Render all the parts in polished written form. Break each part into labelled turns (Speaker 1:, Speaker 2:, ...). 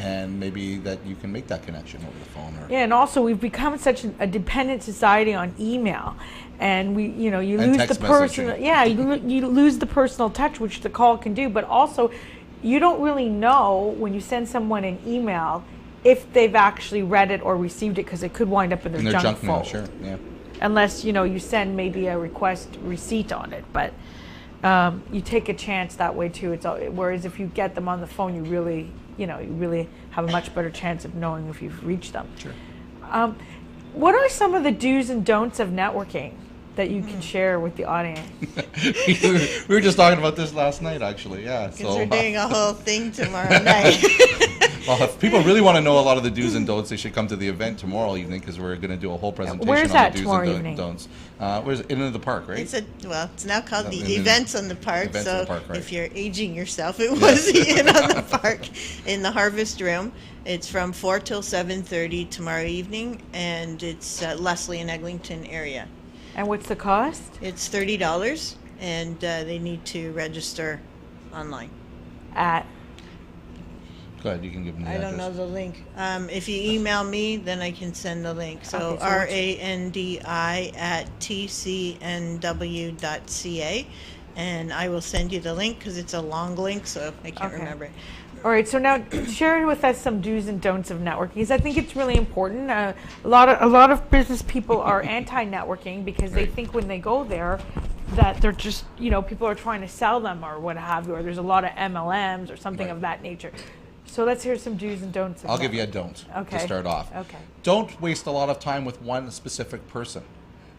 Speaker 1: and maybe that you can make that connection over the phone. Or
Speaker 2: yeah, and also we've become such a dependent society on email, and you lose the personal. Yeah, you lose the personal touch, which the call can do, but also you don't really know when you send someone an email if they've actually read it or received it, because it could wind up in their junk
Speaker 1: mail.
Speaker 2: folder.
Speaker 1: Sure, yeah.
Speaker 2: Unless you send maybe a request receipt on it, but you take a chance that way too. Whereas if you get them on the phone, you really have a much better chance of knowing if you've reached them.
Speaker 1: Sure.
Speaker 2: What are some of the do's and don'ts of networking that you can share with the audience?
Speaker 1: We were just talking about this last night, actually. Yeah.
Speaker 3: Because we're doing a whole thing tomorrow night.
Speaker 1: Well, if people really want to know a lot of the do's and don'ts, they should come to the event tomorrow evening, because we're going to do a whole presentation
Speaker 2: Where's
Speaker 1: on
Speaker 2: that
Speaker 1: the do's
Speaker 2: tomorrow
Speaker 1: and
Speaker 2: evening?
Speaker 1: Don'ts. Where's in the park, right?
Speaker 3: It's now called the Events on the Park.
Speaker 1: Events
Speaker 3: so
Speaker 1: on the Park, right.
Speaker 3: If you're aging yourself, it was in on the park in the Harvest Room. It's from 4 till 7:30 tomorrow evening, and it's Leslie and Eglinton area.
Speaker 2: And what's the cost?
Speaker 3: It's $30, and they need to register online.
Speaker 2: At
Speaker 1: Go ahead, you can give them the
Speaker 3: I don't know
Speaker 1: address.
Speaker 3: the link. If you email me, then I can send the link. So
Speaker 2: Okay, so
Speaker 3: randi@tcnw.ca, and I will send you the link because it's a long link, so I can't
Speaker 2: Okay.
Speaker 3: remember it.
Speaker 2: All right, so now share with us some do's and don'ts of networking, because I think it's really important. A lot of business people are anti-networking because they think when they go there that they're just, people are trying to sell them or what have you, or there's a lot of MLMs or something
Speaker 1: Right.
Speaker 2: of that nature. So let's hear some do's and don'ts.
Speaker 1: I'll give you a don't to start off.
Speaker 2: Okay.
Speaker 1: Don't waste a lot of time with one specific person.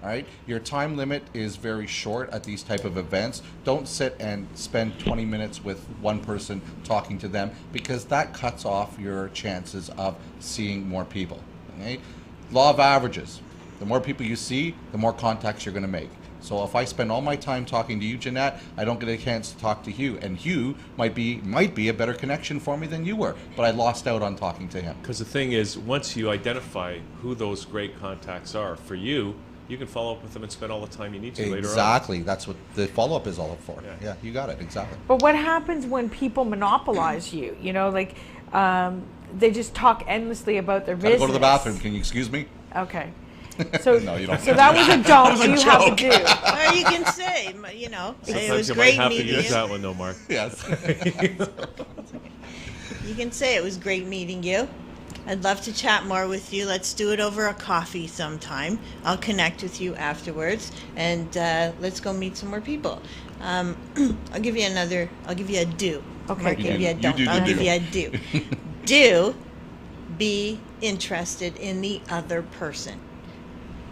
Speaker 1: All right, your time limit is very short at these type of events. Don't sit and spend 20 minutes with one person talking to them, because that cuts off your chances of seeing more people. Okay? Law of averages. The more people you see, the more contacts you're going to make. So if I spend all my time talking to you, Jeanette, I don't get a chance to talk to Hugh, and Hugh might be a better connection for me than you were, but I lost out on talking to him.
Speaker 4: Because the thing is, once you identify who those great contacts are for you, you can follow up with them and spend all the time you need to later on.
Speaker 1: Exactly. That's what the follow-up is all for.
Speaker 4: Yeah.
Speaker 1: Yeah, you got it. Exactly.
Speaker 2: But what happens when people monopolize you? They just talk endlessly about their
Speaker 1: Gotta
Speaker 2: business.
Speaker 1: go to the bathroom. Can you excuse me?
Speaker 2: Okay. So,
Speaker 1: No, you don't.
Speaker 2: so that was a don't. You have to do.
Speaker 3: Or you can say, it
Speaker 4: Sometimes
Speaker 3: was
Speaker 4: you
Speaker 3: great
Speaker 4: might have to
Speaker 3: meeting
Speaker 4: use
Speaker 3: you.
Speaker 4: that one though, Mark.
Speaker 1: Yes.
Speaker 3: You can say it was great meeting you. I'd love to chat more with you. Let's do it over a coffee sometime. I'll connect with you afterwards, and let's go meet some more people. I'll give you a do.
Speaker 2: Okay,
Speaker 3: Mark,
Speaker 2: good.
Speaker 3: give you a
Speaker 1: You
Speaker 3: don't.
Speaker 1: do the
Speaker 3: I'll
Speaker 1: do.
Speaker 3: give you a do. Do be interested in the other person.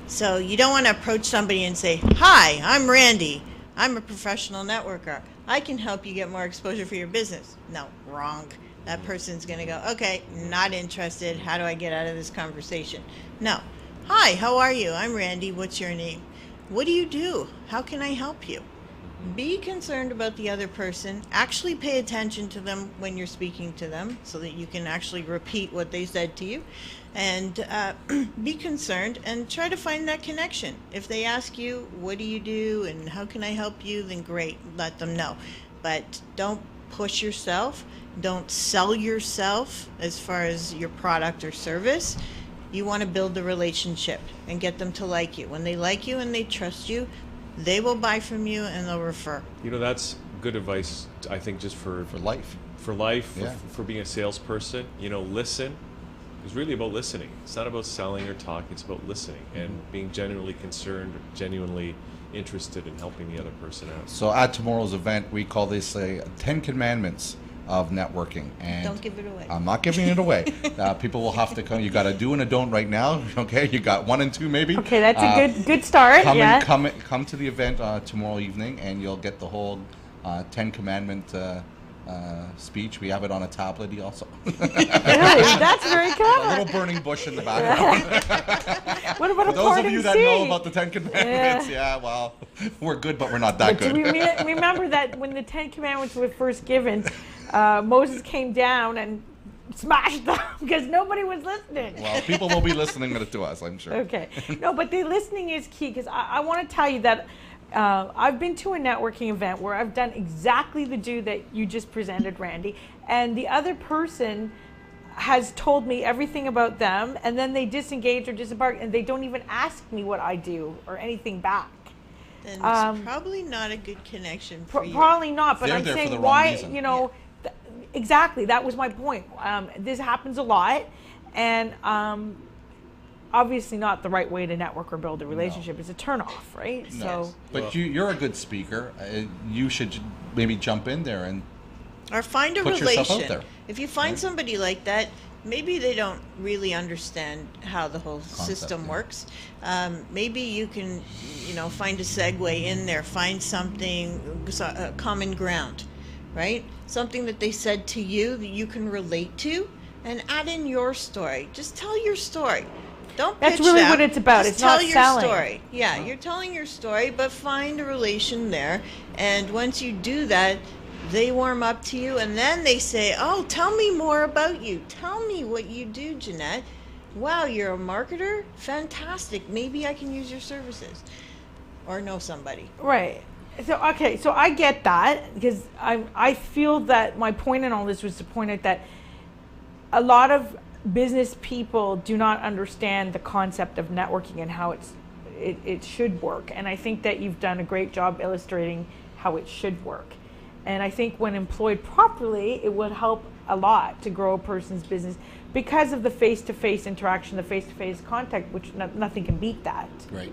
Speaker 3: So you don't want to approach somebody and say, "Hi, I'm Randy. I'm a professional networker. I can help you get more exposure for your business." No, wrong. That person's going to go, "Okay, not interested. How do I get out of this conversation?" No. "Hi, how are you? I'm Randy. What's your name? What do you do? How can I help you?" Be concerned about the other person. Actually pay attention to them when you're speaking to them so that you can actually repeat what they said to you. And be concerned and try to find that connection. If they ask you, "What do you do and how can I help you?" then great, let them know. But don't push yourself. Don't sell yourself as far as your product or service. You want to build the relationship and get them to like you. When they like you and they trust you, they will buy from you and they'll refer.
Speaker 4: That's good advice, I think, just for
Speaker 1: life.
Speaker 4: For life,
Speaker 1: Yeah.
Speaker 4: for being a salesperson. Listen. It's really about listening. It's not about selling or talking. It's about listening and being genuinely concerned, or genuinely interested in helping the other person out.
Speaker 1: So at tomorrow's event, we call this 10 Commandments of networking. And
Speaker 3: Don't give it away.
Speaker 1: I'm not giving it away. People will have to come. You got a do and a don't right now. Okay, you got 1 and 2 maybe.
Speaker 2: Okay, that's a good start.
Speaker 1: Come to the event tomorrow evening, and you'll get the whole 10 Commandment speech. We have it on a tablet also.
Speaker 2: Really? That's very
Speaker 1: A
Speaker 2: clever.
Speaker 1: little burning bush in the background.
Speaker 2: What about
Speaker 1: For
Speaker 2: a
Speaker 1: those
Speaker 2: part
Speaker 1: of you
Speaker 2: in
Speaker 1: that
Speaker 2: C?
Speaker 1: know about the 10 Commandments, well, we're good, but we're not that
Speaker 2: But
Speaker 1: good.
Speaker 2: remember that when the 10 Commandments were first given, Moses came down and smashed them because nobody was listening.
Speaker 1: Well, people will be listening to us, I'm sure.
Speaker 2: Okay. No, but the listening is key, because I want to tell you that I've been to a networking event where I've done exactly the do that you just presented, Randy, and the other person has told me everything about them, and then they disengage or disembark, and they don't even ask me what I do or anything back.
Speaker 3: Then it's probably not a good connection for you.
Speaker 2: Probably not, but
Speaker 1: They're
Speaker 2: I'm
Speaker 1: there for
Speaker 2: saying
Speaker 1: the wrong
Speaker 2: why,
Speaker 1: reason.
Speaker 2: you know, exactly, that was my point. This happens a lot, and obviously not the right way to network or build a relationship. It's a turnoff, right?
Speaker 1: No.
Speaker 2: So,
Speaker 1: But you're a good speaker. You should maybe jump in there and
Speaker 3: Or find a
Speaker 1: put yourself out
Speaker 3: relation.
Speaker 1: there.
Speaker 3: If you find somebody like that, maybe they don't really understand how the whole system
Speaker 1: yeah.
Speaker 3: works. Maybe you can, find a segue in there, find something, common ground, right? Something that they said to you that you can relate to, and add in your story. Just tell your story. Don't pitch
Speaker 2: That's really
Speaker 3: them.
Speaker 2: what it's about.
Speaker 3: Just
Speaker 2: It's
Speaker 3: tell
Speaker 2: not
Speaker 3: your
Speaker 2: selling.
Speaker 3: story. Yeah, you're telling your story, but find a relation there. And once you do that, they warm up to you, and then they say, "Oh, tell me more about you. Tell me what you do, Jeanette. Wow, you're a marketer? Fantastic. Maybe I can use your services." Or know somebody.
Speaker 2: right. So, okay, so I get that, because I feel that my point in all this was to point out that a lot of business people do not understand the concept of networking and how it should work. And I think that you've done a great job illustrating how it should work. And I think when employed properly, it would help a lot to grow a person's business because of the face-to-face interaction, the face-to-face contact, which nothing can beat that.
Speaker 1: Right.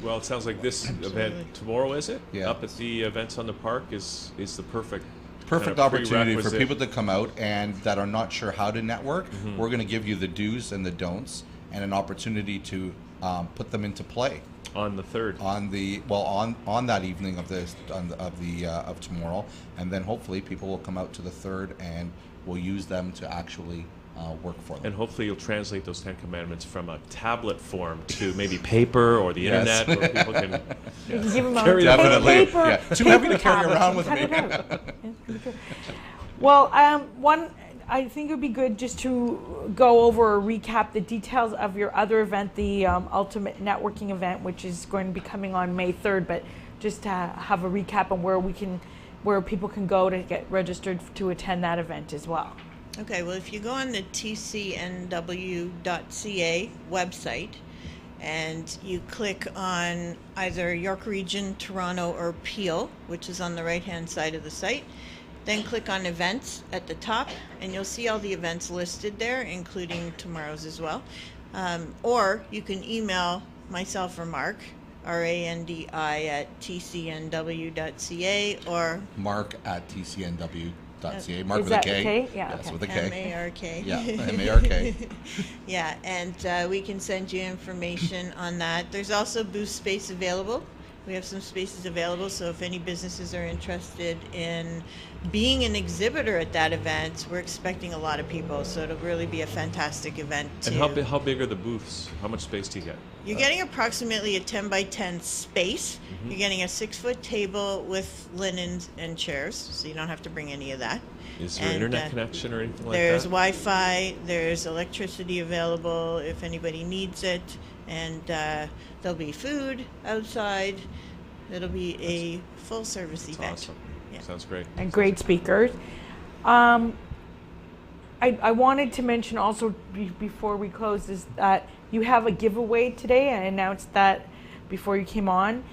Speaker 4: Well, it sounds like this event tomorrow, is it?
Speaker 1: Yeah.
Speaker 4: Up at the events on the park is the perfect
Speaker 1: Opportunity for
Speaker 4: prerequisite.
Speaker 1: people to come out and that are not sure how to network. We're going to give you the do's and the don'ts and an opportunity to put them into play
Speaker 4: on the 3rd.
Speaker 1: on that evening of tomorrow, and then hopefully people will come out to the 3rd and we'll use them to actually work for them.
Speaker 4: And hopefully you'll translate those 10 commandments from a tablet form to maybe paper or the
Speaker 1: Yes.
Speaker 4: internet, where people can
Speaker 2: You can give them a
Speaker 4: Carry that
Speaker 1: Definitely.
Speaker 2: paper,
Speaker 1: Yeah. Too
Speaker 2: paper
Speaker 1: heavy to carry
Speaker 2: tablets
Speaker 1: around
Speaker 2: and
Speaker 1: with
Speaker 2: cut
Speaker 1: me.
Speaker 2: it out. Well, I think it would be good just to go over or recap the details of your other event, the Ultimate Networking event, which is going to be coming on May 3rd, but just to have a recap on where people can go to get registered to attend that event as well.
Speaker 3: Okay, well, if you go on the tcnw.ca website and you click on either York Region, Toronto, or Peel, which is on the right-hand side of the site, then click on events at the top, and you'll see all the events listed there, including tomorrow's as well. Or you can email myself or Mark, RANDI at tcnw.ca, or
Speaker 1: Mark@tcnw.ca. Mark
Speaker 2: Is
Speaker 1: with a
Speaker 2: that
Speaker 1: K.
Speaker 2: okay? Yeah,
Speaker 1: Yes,
Speaker 2: okay.
Speaker 1: with a K.
Speaker 3: MARK.
Speaker 1: Yeah, MARK.
Speaker 3: Yeah, and we can send you information on that. There's also booth space available. We have some spaces available, so if any businesses are interested in being an exhibitor at that event, we're expecting a lot of people, so it'll really be a fantastic event.
Speaker 4: And how big are the booths? How much space do you get?
Speaker 3: You're getting approximately a 10 by 10 space.
Speaker 4: Mm-hmm.
Speaker 3: You're getting a 6-foot table with linens and chairs, so you don't have to bring any of that.
Speaker 4: Is there
Speaker 3: And,
Speaker 4: internet connection or anything like
Speaker 3: There's
Speaker 4: that?
Speaker 3: Wi-Fi, there's electricity available if anybody needs it, and there'll be food outside. It'll be a full-service
Speaker 4: That's
Speaker 3: event.
Speaker 4: awesome.
Speaker 3: Yeah.
Speaker 4: Sounds great.
Speaker 2: And great speakers. I wanted to mention also before we close is that you have a giveaway today. I announced that before you came on,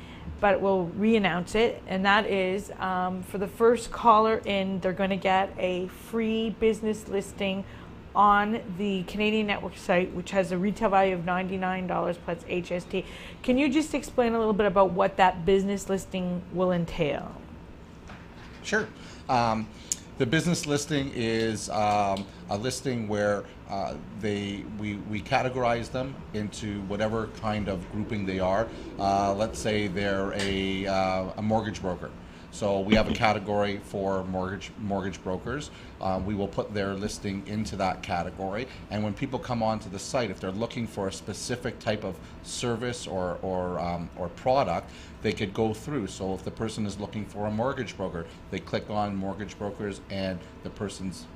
Speaker 2: but we'll re-announce it. And that is for the first caller in, they're going to get a free business listing on the Canadian Network site, which has a retail value of $99 plus HST. Can you just explain a little bit about what that business listing will entail?
Speaker 1: Sure. The business listing is a listing where we categorize them into whatever kind of grouping they are. Let's say they're a mortgage broker. So we have a category for mortgage brokers. We will put their listing into that category, and when people come onto the site, if they're looking for a specific type of service or product, they could go through. So if the person is looking for a mortgage broker, they click on mortgage brokers, and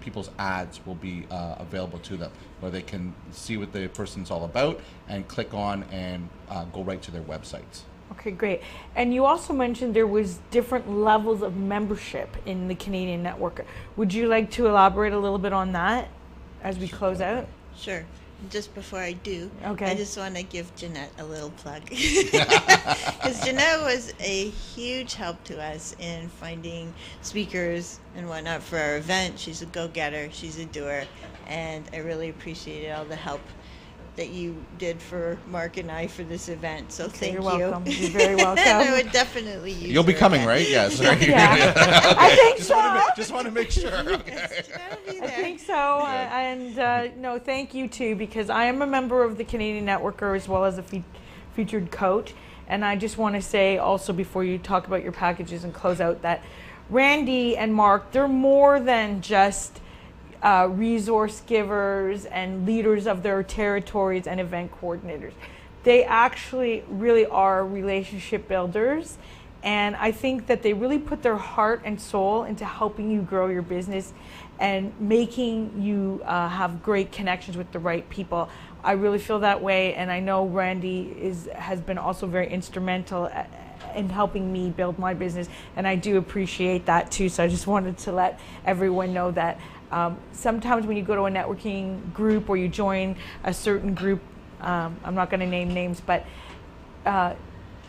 Speaker 1: people's ads will be available to them, where they can see what the person's all about and click on and go right to their websites.
Speaker 2: Okay, great. And you also mentioned there was different levels of membership in the Canadian Network. Would you like to elaborate a little bit on that? as we close out?
Speaker 3: Sure. Just before I do,
Speaker 2: Okay.
Speaker 3: I just want to give Jeanette a little plug. Because Jeanette was a huge help to us in finding speakers and whatnot for our event. She's a go-getter. She's a doer. And I really appreciated all the help that you did for Mark and I for this event. So thank
Speaker 2: You're
Speaker 3: you.
Speaker 2: welcome. You're very welcome.
Speaker 3: And I would definitely use
Speaker 1: You'll be
Speaker 3: her
Speaker 1: coming,
Speaker 3: again.
Speaker 1: right? Yes.
Speaker 2: Yeah. I think so.
Speaker 1: Just want to make sure. Okay.
Speaker 3: Yes, Jeanette will be
Speaker 2: I
Speaker 3: there.
Speaker 2: think so, and no, thank you too, because I am a member of the Canadian Networker as well as a featured coach, and I just want to say also before you talk about your packages and close out that Randi and Mark, they're more than just resource givers and leaders of their territories and event coordinators. They actually really are relationship builders. And I think that they really put their heart and soul into helping you grow your business and making you have great connections with the right people. I really feel that way, and I know Randi has been also very instrumental in helping me build my business, and I do appreciate that too. So I just wanted to let everyone know that sometimes when you go to a networking group or you join a certain group, I'm not going to name names, but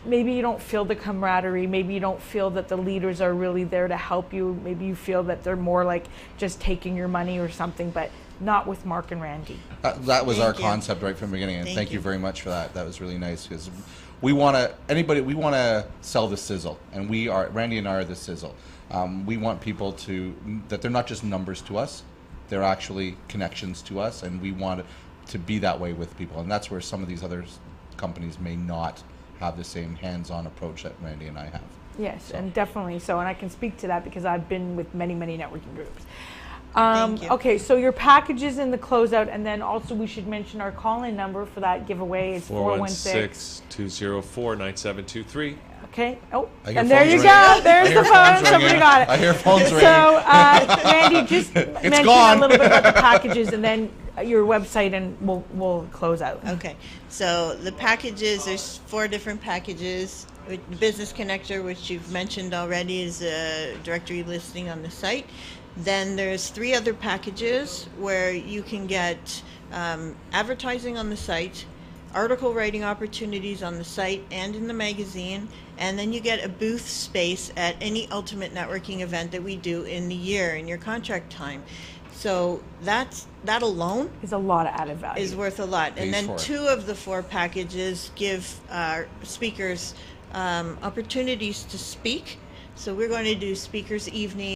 Speaker 2: maybe you don't feel the camaraderie, maybe you don't feel that the leaders are really there to help you, maybe you feel that they're more like just taking your money or something, but not with Mark and Randi.
Speaker 1: That was our
Speaker 3: Thank you.
Speaker 1: concept right from the beginning, and
Speaker 3: Thank
Speaker 1: thank you
Speaker 3: you.
Speaker 1: very much for that. That was really nice, because we want to sell the sizzle, and Randi and I are the sizzle. We want people that they're not just numbers to us, they're actually connections to us, and we want to be that way with people, and that's where some of these other companies may not have the same hands-on approach that Randi and I have.
Speaker 2: Yes,
Speaker 1: So.
Speaker 2: and definitely so, and I can speak to that because I've been with many, many networking groups.
Speaker 3: Thank you.
Speaker 2: Okay, so your packages in the closeout, and then also we should mention our call-in number for that giveaway is
Speaker 4: 416-204-9723.
Speaker 2: Okay. Oh,
Speaker 1: I hear
Speaker 2: and there
Speaker 1: phones
Speaker 2: you
Speaker 1: ringing.
Speaker 2: go. There's
Speaker 1: I hear
Speaker 2: the phone.
Speaker 1: phones
Speaker 2: Somebody
Speaker 1: ringing.
Speaker 2: got it.
Speaker 1: I hear phones ringing.
Speaker 2: So, Randi, just mention
Speaker 1: gone.
Speaker 2: a little bit about the packages and then your website, and we'll close out.
Speaker 3: Okay, so the packages, there's 4 different packages. Business Connector, which you've mentioned already, is a directory listing on the site. Then there's 3 other packages where you can get advertising on the site, article writing opportunities on the site and in the magazine, and then you get a booth space at any Ultimate Networking event that we do in the year in your contract time. So that alone
Speaker 2: It's a lot of added value.
Speaker 3: is worth a lot. And
Speaker 1: Pays
Speaker 3: then
Speaker 1: for it.
Speaker 3: 2 of the 4 packages give our speakers opportunities to speak. So we're going to do speakers evening